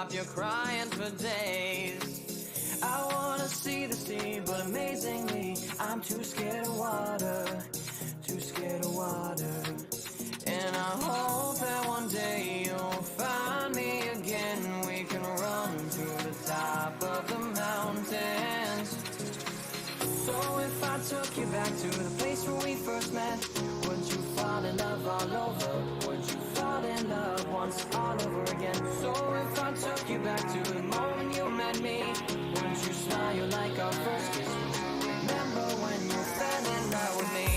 stop your crying for days. I wanna see the sea, but amazingly, I'm too scared of water, too scared of water. And I hope that one day you'll find me again. We can run to the top of the mountains. So if I took you back to the place where we first met, would you fall in love all over? Would you fall in love once all over again? So if I took you back to the moment you met me, would you smile like our first kiss? Would you remember when you fell in love with me?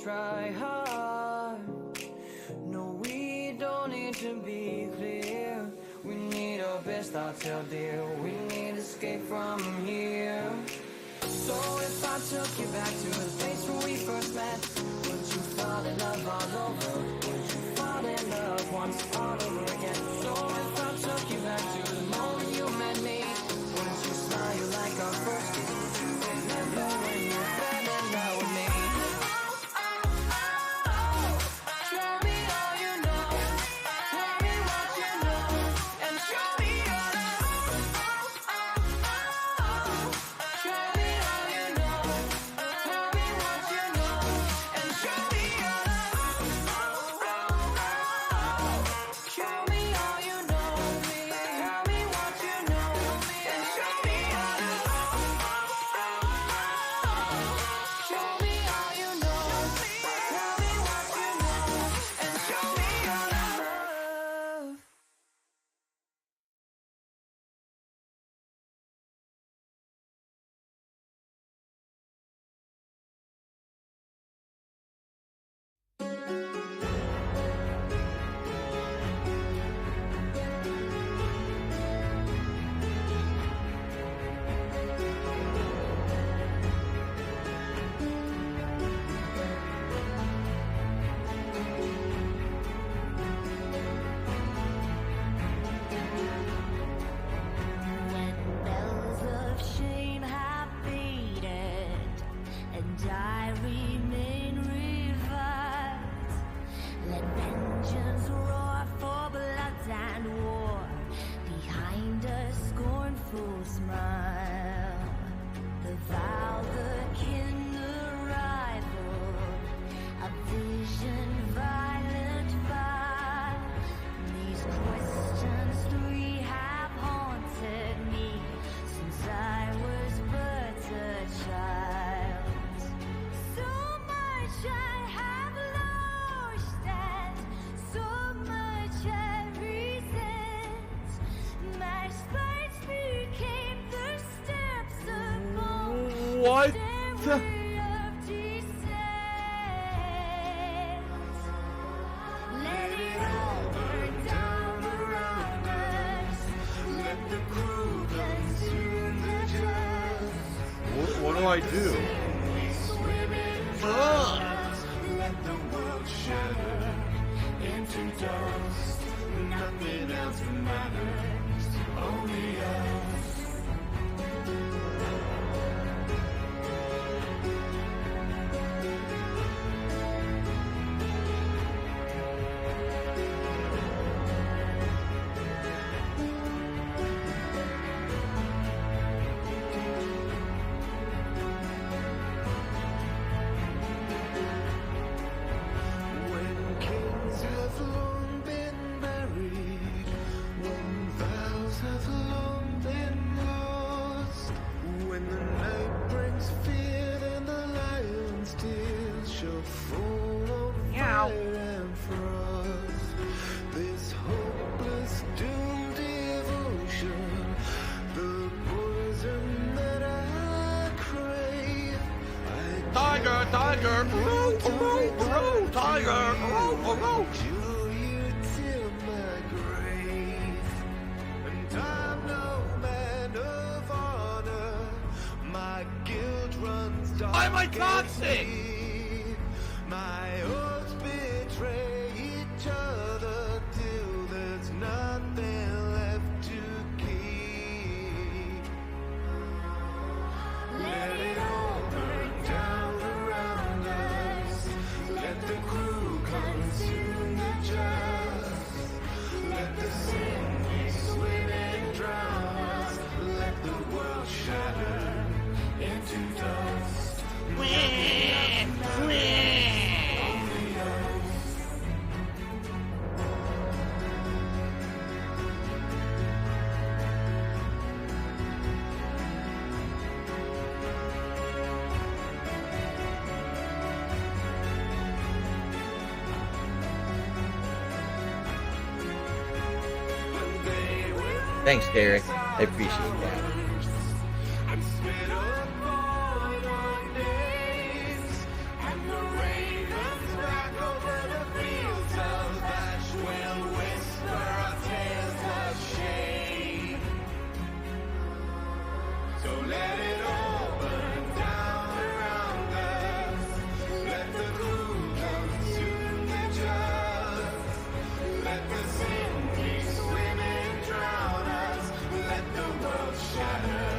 Try hard. No, we don't need to be clear. We need our best thoughts out there. We need escape from here. So if I took you back to the place where we first met, would you fall in love all over? Would you fall in love once all over again? So if I took you back to the moment you met me, would you smile like our first kiss? Would you remember when you fell in love with me? What the? What do I do? Let the world shatter into dust. Nothing else matters, only us. tiger, tiger, Till my grave, and I'm no man of honor. My guilt runs dark. Why am I toxic? My oaths betray each other till there's nothing left to keep. Let it all burn down around us. Let the crew consume the just. Let the sin we swim and drown us. Let the world shatter into dust. Thanks, Derek. I appreciate that. And spit upon our names, and the ravens back over the fields of ash will whisper our tales of shame. So let it all burn down around us. Let the crew consume the just. Let the sin we swim and drown us. Let the world shatter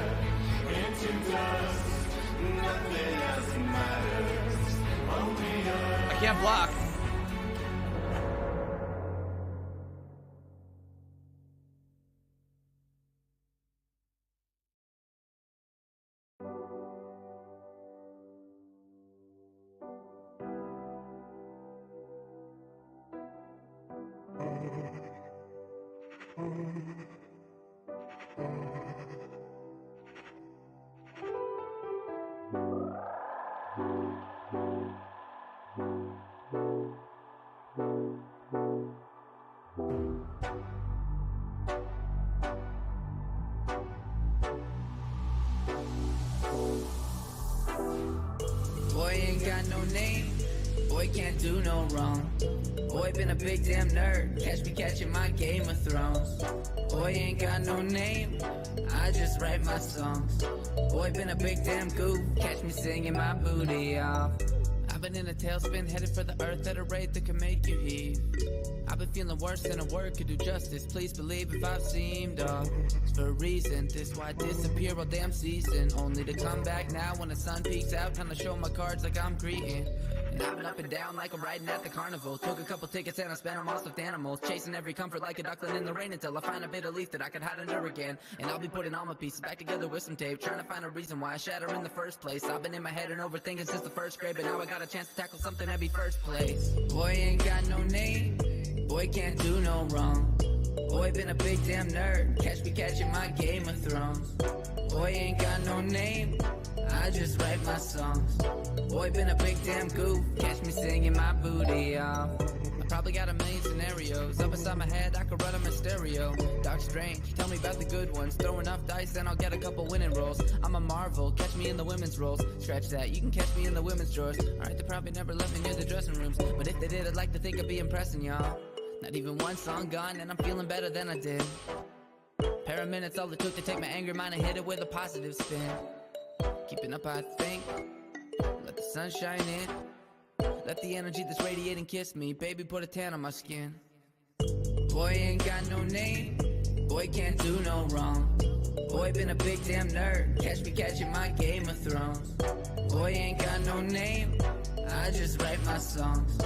into dust. Nothing else matters. Only us. I can't block. Boy ain't got no name, boy can't do no wrong. Boy been a big damn nerd, catch me catching my Game of Thrones. Boy ain't got no name, I just write my songs. Boy been a big damn goof, catch me singing my booty off. I've been in a tailspin, headed for the earth at a rate that can make you heave. I've been feeling worse than a word could do justice. Please believe if I've seemed off, it's for a reason. This why I disappear all damn season, only to come back now when the sun peeks out. Time to show my cards like I'm greeting. And I've been up and down like I'm riding at the carnival. Took a couple tickets and I spent them all stuffed animals. Chasing every comfort like a duckling in the rain until I find a bit of leaf that I could hide under again. And I'll be putting all my pieces back together with some tape, trying to find a reason why I shatter in the first place. I've been in my head and overthinking since the first grade, but now I got a chance to tackle something heavy first place. Boy ain't got no name, boy can't do no wrong. Boy been a big damn nerd, catch me catching my Game of Thrones. Boy ain't got no name, I just write my songs. Boy been a big damn goof, catch me singing my booty off. I probably got a million scenarios up inside my head, I could run them in stereo. Dark Strange, tell me about the good ones. Throw enough dice and I'll get a couple winning rolls. I'm a marvel, catch me in the women's roles. Stretch that, you can catch me in the women's drawers. Alright, they probably never let me near the dressing rooms, but if they did, I'd like to think I'd be impressing y'all. Not even one song gone and I'm feeling better than I did. Pair of minutes all it took to take my anger mind and hit it with a positive spin. Keeping up I think, let the sun shine in. Let the energy that's radiating kiss me. Baby put a tan on my skin. Boy ain't got no name, boy can't do no wrong. Boy been a big damn nerd, catch me catching my Game of Thrones. Boy ain't got no name, I just write my songs.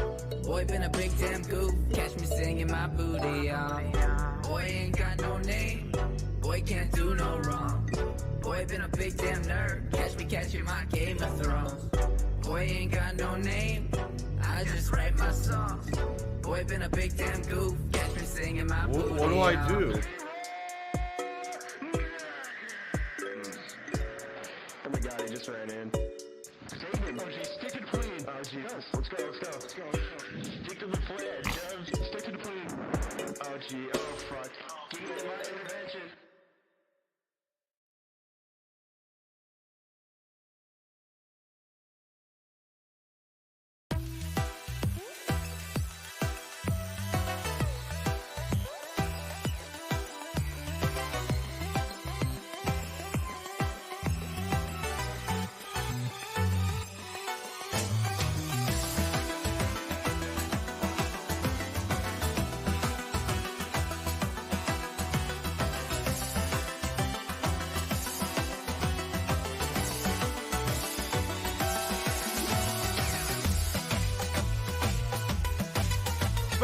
Boy been a big damn goof, catch me singing my booty off. Boy ain't got no name, boy can't do no wrong. Boy been a big damn nerd, catch me catching my Game of Thrones. Boy ain't got no name, I just write my songs. Boy been a big damn goof, catch me singing my booty off. What do I do? Oh my god, he just ran in. Stick to the plane. Oh, gee. Let's go. Stick to the plan, Jeff. Stick to the plane. Oh, gee. Oh, fuck. Give me the intervention.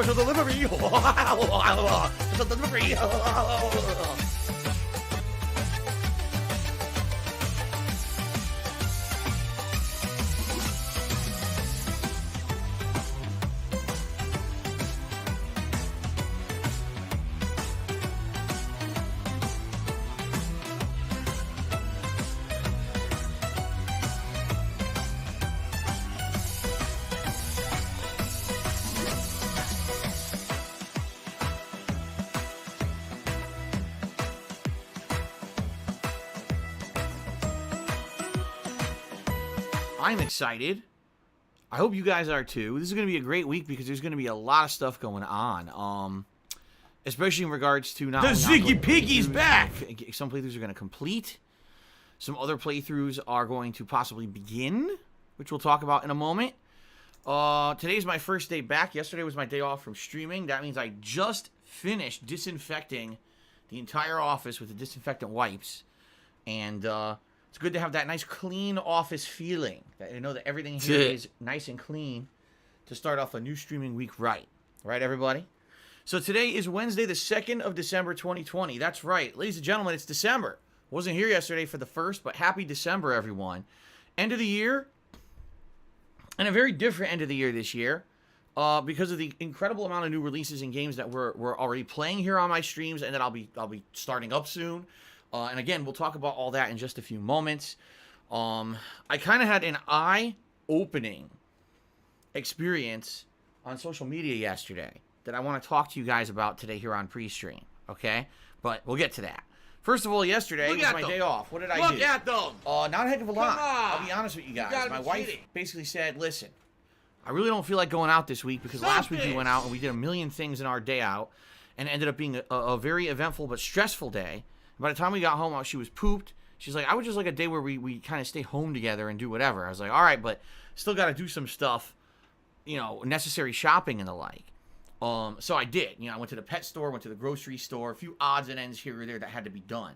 Special delivery. Special delivery. I'm excited. I hope you guys are too. This is going to be a great week because there's going to be a lot of stuff going on. Especially in regards to not The only Ziggy ongoing Piggy's playthroughs, back! Some playthroughs are going to complete. Some other playthroughs are going to possibly begin, which we'll talk about in a moment. Today's my first day back. Yesterday was my day off from streaming. That means I just finished disinfecting the entire office with the disinfectant wipes. And it's good to have that nice clean office feeling. That you know that everything here is nice and clean to start off a new streaming week right. Right, everybody? So today is Wednesday, the 2nd of December, 2020. That's right. Ladies and gentlemen, it's December. Wasn't here yesterday for the first, but happy December, everyone. End of the year. And a very different end of the year this year. Because of the incredible amount of new releases and games that we're already playing here on my streams and that I'll be starting up soon. And again, we'll talk about all that in just a few moments. I kind of had an eye-opening experience on social media yesterday that I want to talk to you guys about today here on pre-stream, okay? But we'll get to that. First of all, yesterday was my day off. What did I do? Look at them! Not a heck of a lot. Come on. I'll be honest with you guys. gotta My be wife kidding. basically said, listen, I really don't feel like going out this week because last week we went out and we did a million things in our day out and it ended up being a very eventful but stressful day. By the time we got home, she was pooped. She's like, I would just like a day where we kind of stay home together and do whatever. I was like, all right, but still got to do some stuff, you know, necessary shopping and the like. So I did. You know, I went to the pet store, went to the grocery store, a few odds and ends here or there that had to be done.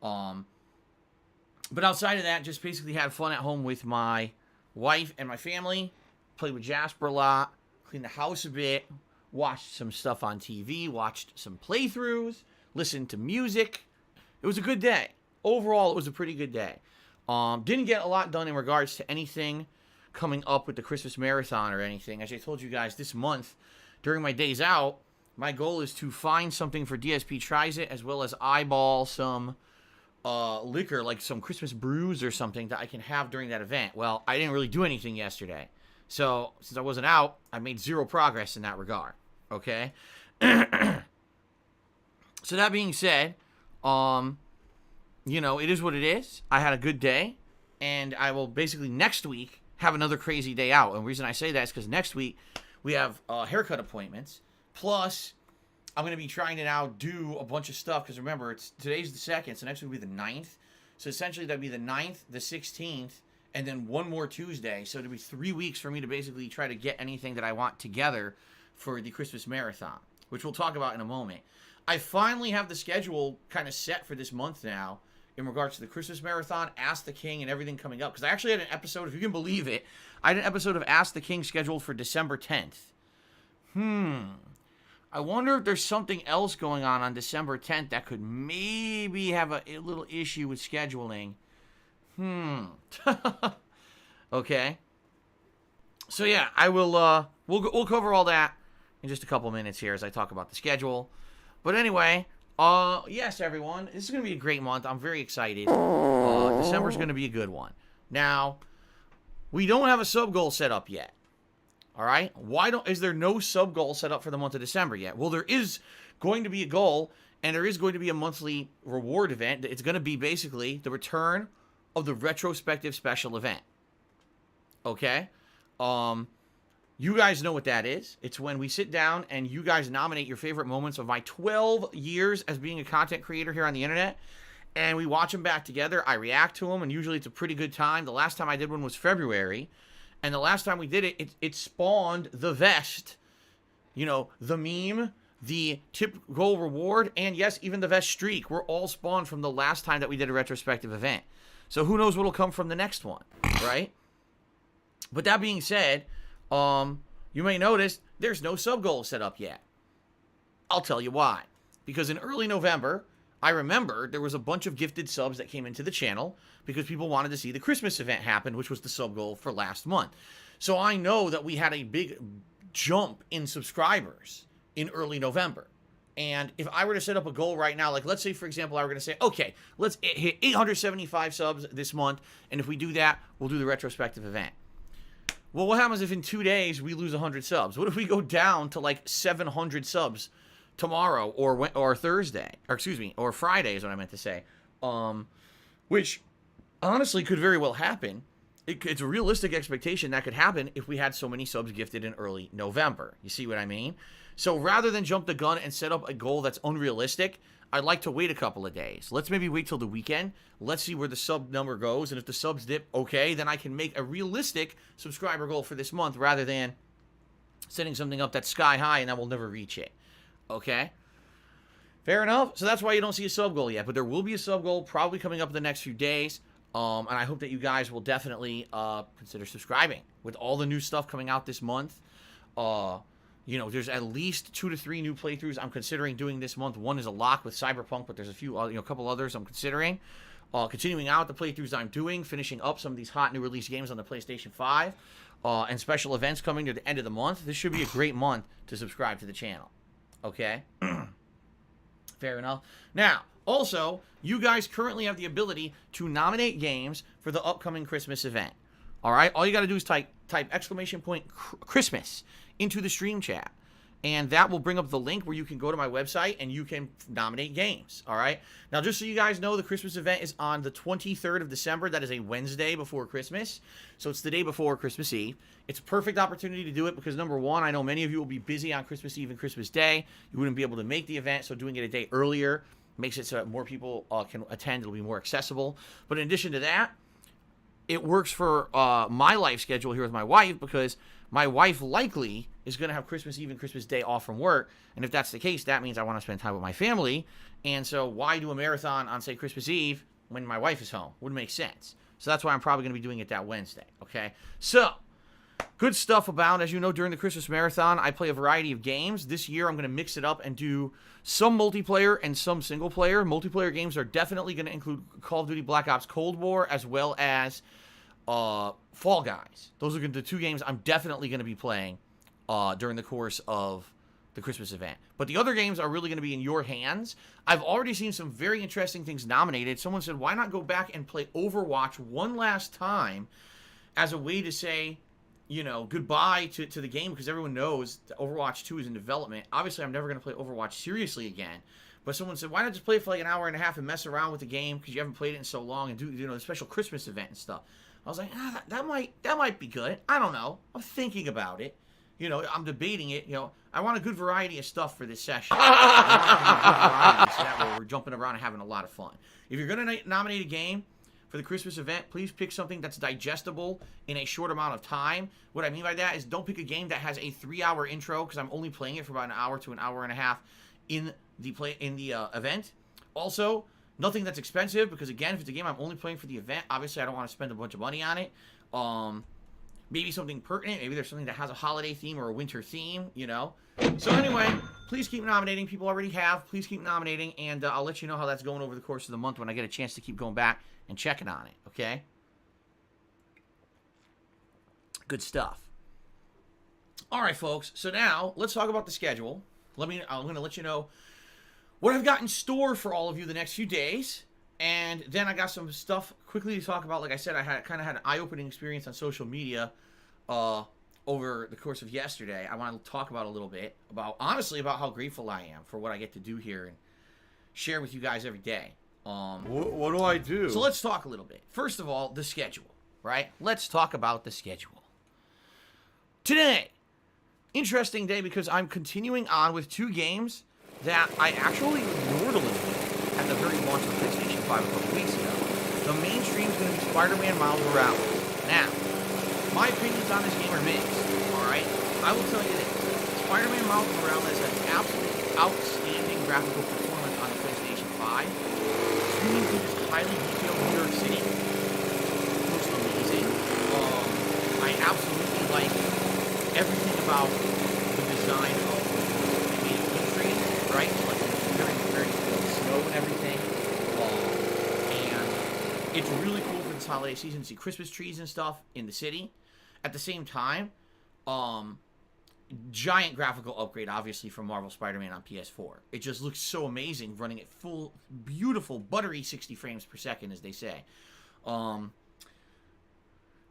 But outside of that, just basically had fun at home with my wife and my family. Played with Jasper a lot, cleaned the house a bit, watched some stuff on TV, watched some playthroughs, listened to music. It was a good day. Overall, it was a pretty good day. Didn't get a lot done in regards to anything coming up with the Christmas marathon or anything. As I told you guys, this month, during my days out, my goal is to find something for DSP Tries It, as well as eyeball some liquor, like some Christmas brews or something that I can have during that event. Well, I didn't really do anything yesterday. So, since I wasn't out, I made zero progress in that regard. Okay? So, that being said, you know, it is what it is. I had a good day, and I will basically next week have another crazy day out. And the reason I say that is because next week we have haircut appointments. Plus, I'm going to be trying to now do a bunch of stuff because remember, today's the 2nd, so next week will be the 9th. So essentially, that'd be the 9th, the 16th, and then one more Tuesday. So it'll be 3 weeks for me to basically try to get anything that I want together for the Christmas marathon, which we'll talk about in a moment. I finally have the schedule kind of set for this month now in regards to the Christmas marathon, Ask the King, and everything coming up. Because I actually had an episode, if you can believe it, I had an episode of Ask the King scheduled for December 10th. I wonder if there's something else going on December 10th that could maybe have a little issue with scheduling. Okay. So yeah, I will, we'll cover all that in just a couple minutes here as I talk about the schedule. But anyway, yes, everyone, this is going to be a great month. I'm very excited. December's going to be a good one. Now, we don't have a sub goal set up yet. All right? Is there no sub goal set up for the month of December yet? Well, there is going to be a goal, and there is going to be a monthly reward event. It's going to be basically the return of the retrospective special event. Okay? You guys know what that is. It's when we sit down and you guys nominate your favorite moments of my 12 years as being a content creator here on the internet. And we watch them back together. I react to them, and usually it's a pretty good time. The last time I did one was February. And the last time we did it, it spawned the vest. You know, the meme, the tip goal reward, and yes, even the vest streak were all spawned from the last time that we did a retrospective event. So who knows what'll come from the next one, right? But that being said, you may notice there's no sub goal set up yet. I'll tell you why. Because in early November, I remember there was a bunch of gifted subs that came into the channel because people wanted to see the Christmas event happen, which was the sub goal for last month. So I know that we had a big jump in subscribers in early November. And if I were to set up a goal right now, like let's say, for example, I were going to say, okay, let's hit 875 subs this month. And if we do that, we'll do the retrospective event. Well, what happens if in 2 days we lose 100 subs? What if we go down to like 700 subs tomorrow or Thursday, or excuse me, or Friday is what I meant to say, which honestly could very well happen. It's a realistic expectation that could happen if we had so many subs gifted in early November. You see what I mean? So rather than jump the gun and set up a goal that's unrealistic, I'd like to wait a couple of days. Let's maybe wait till the weekend. Let's see where the sub number goes, and if the subs dip, okay, then I can make a realistic subscriber goal for this month rather than setting something up that's sky high and I will never reach it. Okay? Fair enough. So that's why you don't see a sub goal yet. But there will be a sub goal probably coming up in the next few days. And I hope that you guys will definitely consider subscribing. With all the new stuff coming out this month, you know, there's at least 2 to 3 new playthroughs I'm considering doing this month. One is a lock with Cyberpunk, but there's a few, a couple others I'm considering. Continuing out the playthroughs I'm doing, finishing up some of these hot new release games on the PlayStation 5, and special events coming to the end of the month. This should be a great month to subscribe to the channel. Okay? Fair enough. Now, also, you guys currently have the ability to nominate games for the upcoming Christmas event. All right? All you got to do is type exclamation point Christmas into the stream chat. And that will bring up the link where you can go to my website and you can nominate games. All right? Now, just so you guys know, the Christmas event is on the 23rd of December. That is a Wednesday before Christmas. So it's the day before Christmas Eve. It's a perfect opportunity to do it because, number one, I know many of you will be busy on Christmas Eve and Christmas Day. You wouldn't be able to make the event, so doing it a day earlier makes it so that more people can attend. It'll be more accessible. But in addition to that, it works for my life schedule here with my wife because my wife likely is going to have Christmas Eve and Christmas Day off from work. And if that's the case, that means I want to spend time with my family. And so why do a marathon on, say, Christmas Eve when my wife is home? Wouldn't make sense. So that's why I'm probably going to be doing it that Wednesday. Okay? So, good stuff abound. As you know, during the Christmas marathon, I play a variety of games. This year, I'm going to mix it up and do some multiplayer and some single player. Multiplayer games are definitely going to include Call of Duty Black Ops Cold War as well as Fall Guys. Those are the 2 games I'm definitely going to be playing during the course of the Christmas event. But the other games are really going to be in your hands. I've already seen some very interesting things nominated. Someone said, why not go back and play Overwatch one last time as a way to say, you know, goodbye to the game, because everyone knows that Overwatch 2 is in development. Obviously, I'm never going to play Overwatch seriously again. But someone said, why not just play it for like an hour and a half and mess around with the game because you haven't played it in so long and do, you know, the special Christmas event and stuff. I was like, that might be good. I don't know. I'm thinking about it. You know, I'm debating it. You know, I want a good variety of stuff for this session. I want a good variety so that way we're jumping around and having a lot of fun. If you're going to nominate a game for the Christmas event, please pick something that's digestible in a short amount of time. What I mean by that is don't pick a game that has a 3-hour intro because I'm only playing it for about an hour to an hour and a half in the event. Also, nothing that's expensive because, again, if it's a game I'm only playing for the event, obviously I don't want to spend a bunch of money on it. Maybe something pertinent. Maybe there's something that has a holiday theme or a winter theme, you know. So anyway, please keep nominating. People already have. Please keep nominating, and I'll let you know how that's going over the course of the month when I get a chance to keep going back and checking on it, okay? Good stuff. All right, folks. So now, let's talk about the schedule. I'm going to let you know what I've got in store for all of you the next few days. And then I got some stuff quickly to talk about. Like I said, I had an eye-opening experience on social media over the course of yesterday. I want to talk about a little bit honestly about how grateful I am for what I get to do here and share with you guys every day. What do I do? So let's talk a little bit. First of all, the schedule, right? Let's talk about the schedule. Today, interesting day because I'm continuing on with 2 games that I actually ignored a little bit at the very launch of PlayStation 5 a couple weeks ago. The mainstream is going to be Spider-Man Miles Morales. Now, my opinions on this game are mixed, alright? I will tell you this. Spider-Man Miles Morales has absolutely outstanding graphical performance on the PlayStation 5. Zooming through this highly detailed New York City looks amazing. I absolutely like everything about the it's really cool for this holiday season to see Christmas trees and stuff in the city. At the same time, giant graphical upgrade, obviously, from Marvel Spider-Man on PS4. It just looks so amazing running at full, beautiful, buttery 60 frames per second, as they say. And,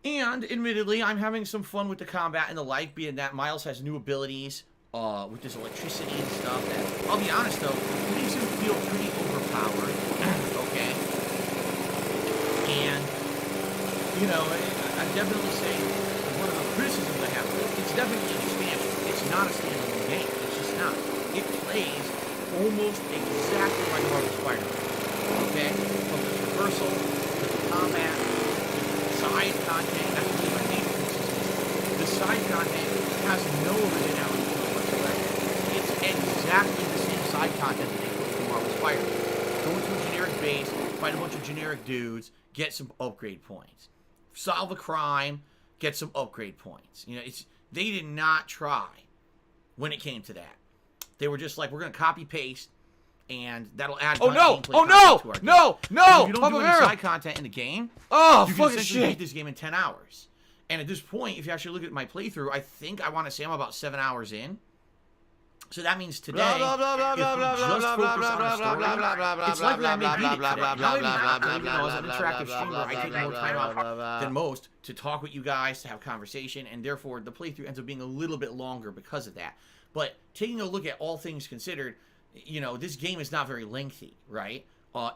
admittedly, I'm having some fun with the combat and the like, being that Miles has new abilities with this electricity and stuff. That, I'll be honest, though, it makes him feel pretty overpowered. Okay? And, you know, I definitely say one of the criticisms I have of it, it's definitely an expansion. It's not a standalone game. It's just not. It plays almost exactly like Marvel Spider-Man. Okay? From the traversal, to the combat, side content, that's really my main criticism. The side content has no originality to it whatsoever. It's exactly the same side content that they put from Marvel Spider-Man. Go into a generic base, fight a bunch of generic dudes, get some upgrade points. Solve a crime, get some upgrade points. You know, they did not try when it came to that. They were just like, we're going to copy paste, and that'll add gameplay content to our game. No! If you don't do any side content in the game, Oh, you can fucking essentially shit! beat this game in 10 hours. And at this point, if you actually look at my playthrough, I think I want to say I'm about 7 hours in. So that means today, if we just focus on the story, it's likely I may beat it today. Now maybe not, even though as an interactive streamer, I take more time out than most to talk with you guys, to have conversation, and therefore the playthrough ends up being a little bit longer because of that. But taking a look at all things considered, you know, this game is not very lengthy, right?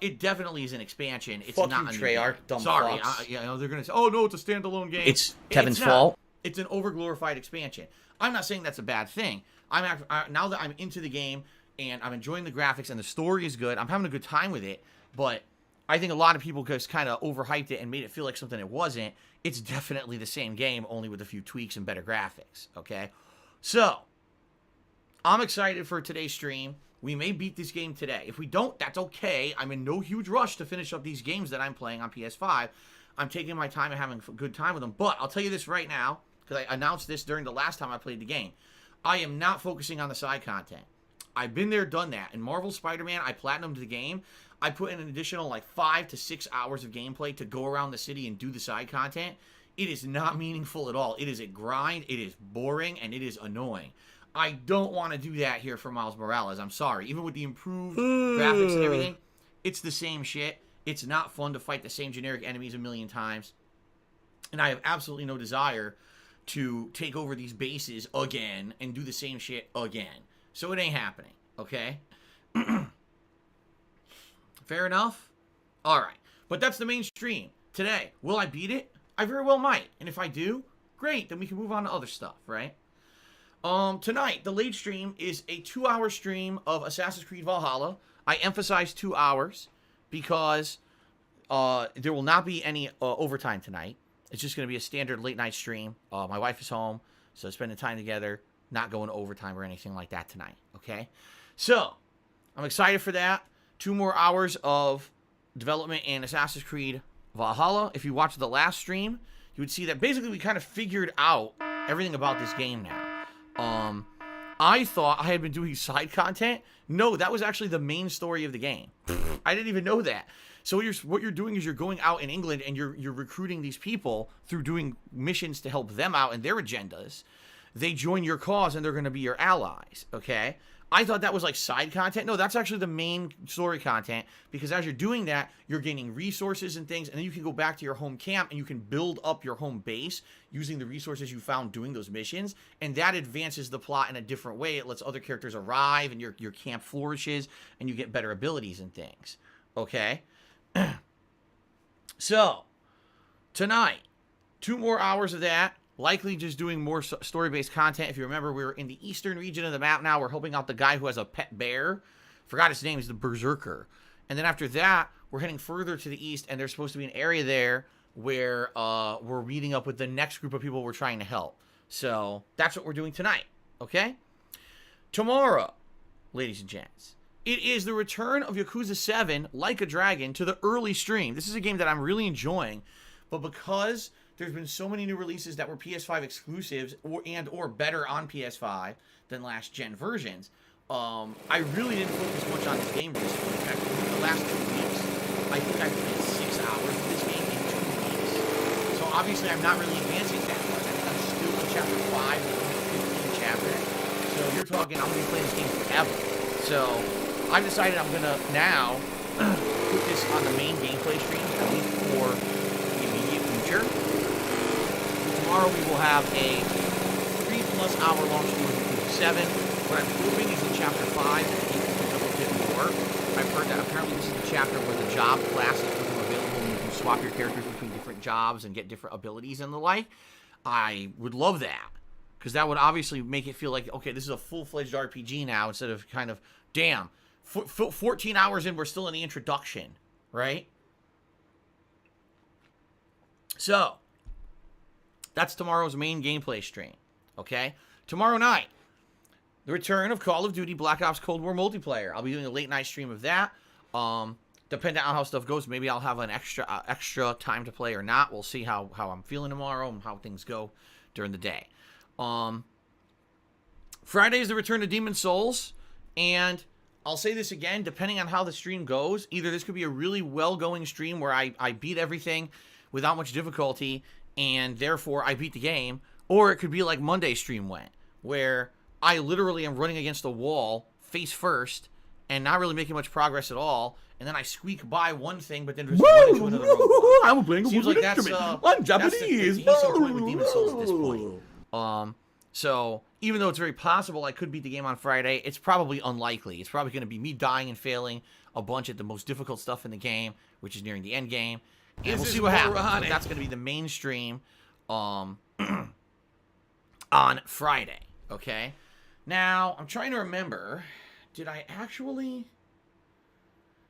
It definitely is an expansion. It's Fuck not you, a new Treyarch, game. dumb Sorry, fucks. you know, they're going to say, oh, no, it's a standalone game. It's Kevin's not. fault. It's an overglorified expansion. I'm not saying that's a bad thing. Now that I'm into the game and I'm enjoying the graphics and the story is good, I'm having a good time with it, but I think a lot of people just kind of overhyped it and made it feel like something it wasn't. It's definitely the same game, only with a few tweaks and better graphics, okay? So, I'm excited for today's stream. We may beat this game today. If we don't, that's okay. I'm in no huge rush to finish up these games that I'm playing on PS5. I'm taking my time and having a good time with them. But I'll tell you this right now, because I announced this during the last time I played the game. I am not focusing on the side content. I've been there, done that. In Marvel Spider-Man, I platinumed the game. I put in an additional like 5 to 6 hours of gameplay to go around the city and do the side content. It is not meaningful at all. It is a grind, it is boring, and it is annoying. I don't want to do that here for Miles Morales. I'm sorry. Even with the improved graphics and everything, it's the same shit. It's not fun to fight the same generic enemies a million times. And I have absolutely no desire to take over these bases again and do the same shit again. So it ain't happening, okay? Fair enough? Alright. But that's the main stream today. Will I beat it? I very well might. And if I do, great. Then we can move on to other stuff, right? Tonight, the late stream is a 2-hour stream of Assassin's Creed Valhalla. I emphasize 2 hours because there will not be any overtime tonight. It's just going to be a standard late night stream. My wife is home, so spending time together, not going to overtime or anything like that tonight, okay? So, I'm excited for that. 2 more hours of development in Assassin's Creed Valhalla. If you watched the last stream, you would see that basically we kind of figured out everything about this game now. I thought I had been doing side content. No, that was actually the main story of the game. I didn't even know that. So what you're doing is you're going out in England and you're recruiting these people through doing missions to help them out and their agendas. They join your cause and they're going to be your allies, okay? I thought that was like side content. No, that's actually the main story content, because as you're doing that, you're gaining resources and things, and then you can go back to your home camp and you can build up your home base using the resources you found doing those missions, and that advances the plot in a different way. It lets other characters arrive and your camp flourishes and you get better abilities and things, okay? So, tonight, 2 more hours of that. Likely just doing more story-based content. If you remember, we're in the eastern region of the map now. We're helping out the guy who has a pet bear. Forgot his name. He's the Berserker. And then after that, we're heading further to the east, and there's supposed to be an area there where we're meeting up with the next group of people we're trying to help. So that's what we're doing tonight, okay? Tomorrow, ladies and gents, it is the return of Yakuza 7, Like a Dragon, to the early stream. This is a game that I'm really enjoying, but because there's been so many new releases that were PS5 exclusives or better on PS5 than last gen versions, I really didn't focus much on this game this week. Actually, the last 2 weeks, I think I played 6 hours of this game in 2 weeks. So obviously I'm not really advancing that much. I think I'm still in chapter 5, the 15th chapter. So you're talking, I'm going to be playing this game forever. So I've decided I'm going to now put this on the main gameplay stream, at least for the immediate future. Tomorrow we will have a 3+ hour long stream of 7. What I'm hoping is in chapter 5 that you can pick up a bit more. I've heard that apparently this is the chapter where the job classes become available and you can swap your characters between different jobs and get different abilities and the like. I would love that, because that would obviously make it feel like, okay, this is a full-fledged RPG now, instead of kind of, damn, 14 hours in, we're still in the introduction, right? So, that's tomorrow's main gameplay stream, okay? Tomorrow night, the return of Call of Duty Black Ops Cold War multiplayer. I'll be doing a late night stream of that. Depending on how stuff goes, maybe I'll have an extra time to play or not. We'll see how I'm feeling tomorrow and how things go during the day. Friday is the return of Demon Souls, and I'll say this again, depending on how the stream goes, either this could be a really well-going stream where I beat everything without much difficulty, and therefore I beat the game, or it could be like Monday's stream went, where I literally am running against a wall, face first, and not really making much progress at all, and then I squeak by one thing, but then just run into another roadblock. I'm playing a Seems wooden like that's, instrument. I'm that's Japanese. the decent point with Demon Souls at this point. So, even though it's very possible I could beat the game on Friday, it's probably unlikely. It's probably going to be me dying and failing a bunch at the most difficult stuff in the game, which is nearing the end game. And we'll see what happens. But that's going to be the mainstream on Friday, okay? Now, I'm trying to remember, did I actually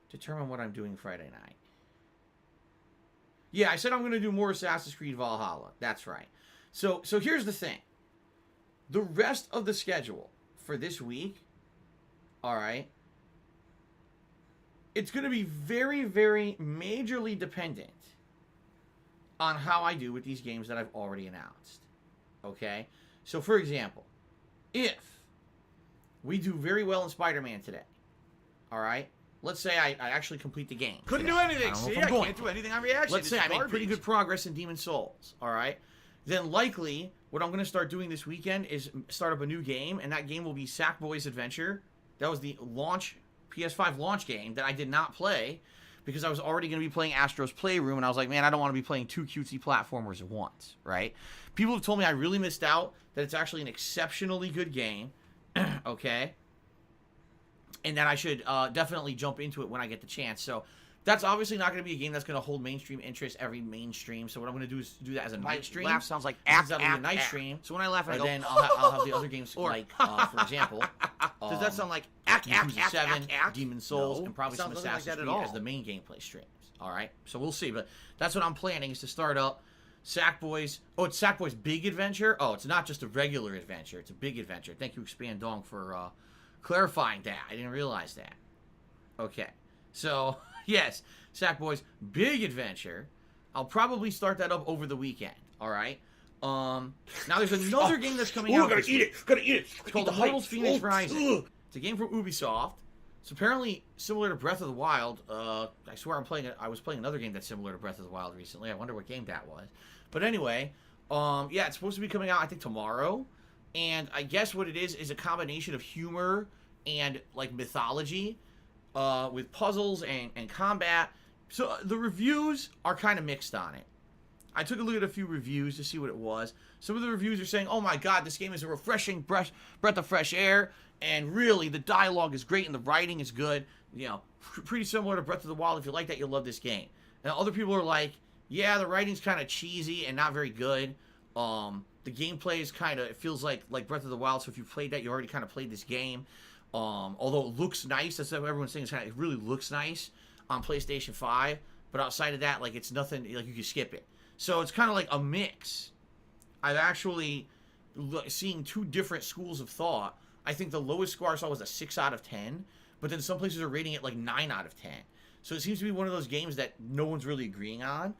determine what I'm doing Friday night? Yeah, I said I'm going to do more Assassin's Creed Valhalla. That's right. So here's the thing. The rest of the schedule for this week, all right, it's going to be very, very majorly dependent on how I do with these games that I've already announced, okay? So, for example, if we do very well in Spider-Man today, all right, let's say I actually complete the game. Couldn't today. do anything. I See, I can't do anything on reaction. Let's say It's I make pretty garbage. good progress in Demon Souls, all right? Then likely what I'm going to start doing this weekend is start up a new game, and that game will be Sackboy's Adventure. That was the launch PS5 launch game that I did not play because I was already going to be playing Astro's Playroom, and I was like, man, I don't want to be playing two cutesy platformers at once, right? People have told me I really missed out, that it's actually an exceptionally good game, okay? And that I should definitely jump into it when I get the chance. So that's obviously not going to be a game that's going to hold mainstream interest every mainstream. So what I'm going to do is do that as a night stream. Laugh sounds like That'll be a night stream. So when I laugh, I And go, then I'll have the other games, like, for example, does that sound like Yakuza 7, Demon Souls, No, and probably it some sounds nothing like Assassin's that at Creed all. as the main gameplay streams. All right, so we'll see. But that's what I'm planning, is to start up Sackboy's. Oh, it's Sackboy's Big Adventure. Oh, it's not just a regular adventure; it's a big adventure. Thank you, Expand Dong, for clarifying that. I didn't realize that. Okay, so yes, Sackboy's Big Adventure. I'll probably start that up over the weekend. All right. Now there's another game that's coming out. Gotta this eat week. it. Gotta eat it. It's called Immortals Phoenix Rising. It's a game from Ubisoft. It's apparently similar to Breath of the Wild. I swear I was playing another game that's similar to Breath of the Wild recently. I wonder what game that was. But anyway, yeah, it's supposed to be coming out, I think, tomorrow. And I guess what it is a combination of humor and, like, mythology with puzzles and combat. So the reviews are kind of mixed on it. I took a look at a few reviews to see what it was. Some of the reviews are saying, oh my god, this game is a refreshing breath of fresh air, and really, the dialogue is great and the writing is good. You know, pretty similar to Breath of the Wild. If you like that, you'll love this game. And other people are like, yeah, the writing's kind of cheesy and not very good. The gameplay is kind of, it feels like Breath of the Wild, so if you played that, you already kind of played this game. Although it looks nice, that's what everyone's saying, it really looks nice on PlayStation 5, but outside of that, like, it's nothing, like, you can skip it. So it's kind of like a mix. I've actually seen two different schools of thought. I think the lowest score I saw was a 6 out of 10, but then some places are rating it like 9 out of 10. So it seems to be one of those games that no one's really agreeing on.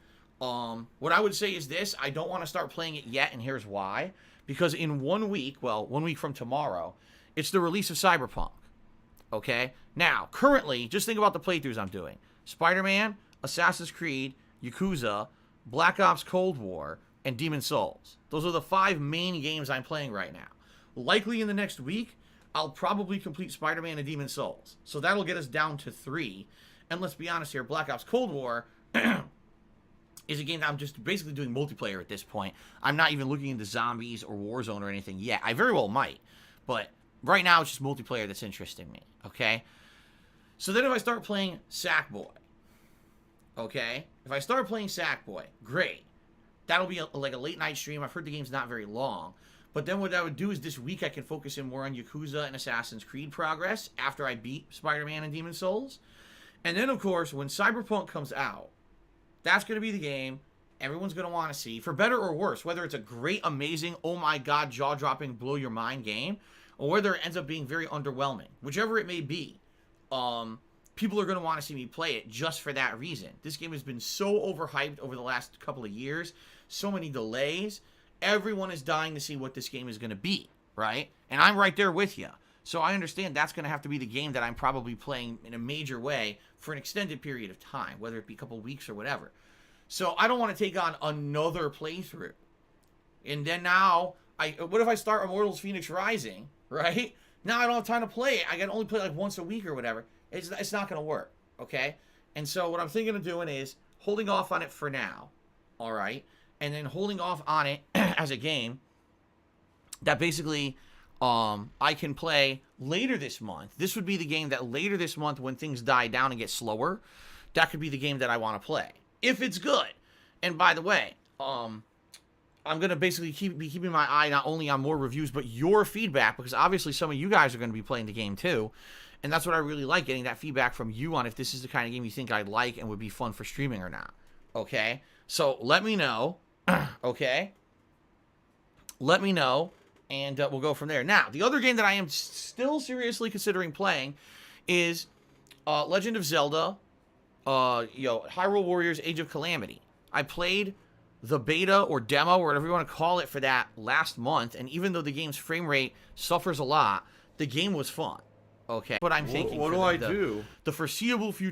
What I would say is this: I don't want to start playing it yet, and here's why. Because in 1 week, well, 1 week from tomorrow, it's the release of Cyberpunk. Okay? Now, currently, just think about the playthroughs I'm doing. Spider-Man, Assassin's Creed, Yakuza, Black Ops Cold War, and Demon Souls. Those are the 5 main games I'm playing right now. Likely in the next week, I'll probably complete Spider-Man and Demon Souls. So that'll get us down to 3. And let's be honest here, Black Ops Cold War is a game that I'm just basically doing multiplayer at this point. I'm not even looking into zombies or Warzone or anything yet. I very well might. But right now, it's just multiplayer that's interesting me. Okay? So then if I start playing Sackboy, okay? If I start playing Sackboy, great. That'll be like a late night stream. I've heard the game's not very long. But then what I would do is this week I can focus in more on Yakuza and Assassin's Creed progress after I beat Spider-Man and Demon Souls. And then, of course, when Cyberpunk comes out, that's going to be the game everyone's going to want to see, for better or worse, whether it's a great, amazing, oh my god, jaw-dropping, blow-your-mind game, or whether it ends up being very underwhelming. Whichever it may be, people are going to want to see me play it just for that reason. This game has been so overhyped over the last couple of years, so many delays. Everyone is dying to see what this game is going to be, right? And I'm right there with you. So I understand that's going to have to be the game that I'm probably playing in a major way for an extended period of time, whether it be a couple of weeks or whatever. So I don't want to take on another playthrough. And then now, what if I start Immortals Phoenix Rising, right? Now I don't have time to play it. I can only play like once a week or whatever. It's not going to work, okay? And so what I'm thinking of doing is holding off on it for now, all right? And then holding off on it as a game that basically I can play later this month. This would be the game that later this month, when things die down and get slower, that could be the game that I want to play, if it's good. And by the way, I'm going to basically be keeping my eye not only on more reviews, but your feedback, because obviously some of you guys are going to be playing the game too. And that's what I really like, getting that feedback from you on if this is the kind of game you think I'd like and would be fun for streaming or not. Okay? So let me know. Okay? Let me know. And we'll go from there. Now, the other game that I am still seriously considering playing is Legend of Zelda, Hyrule Warriors Age of Calamity. I played the beta or demo, or whatever you want to call it, for that last month. And even though the game's frame rate suffers a lot, the game was fun. Okay? What I'm thinking. What do I do? The foreseeable future.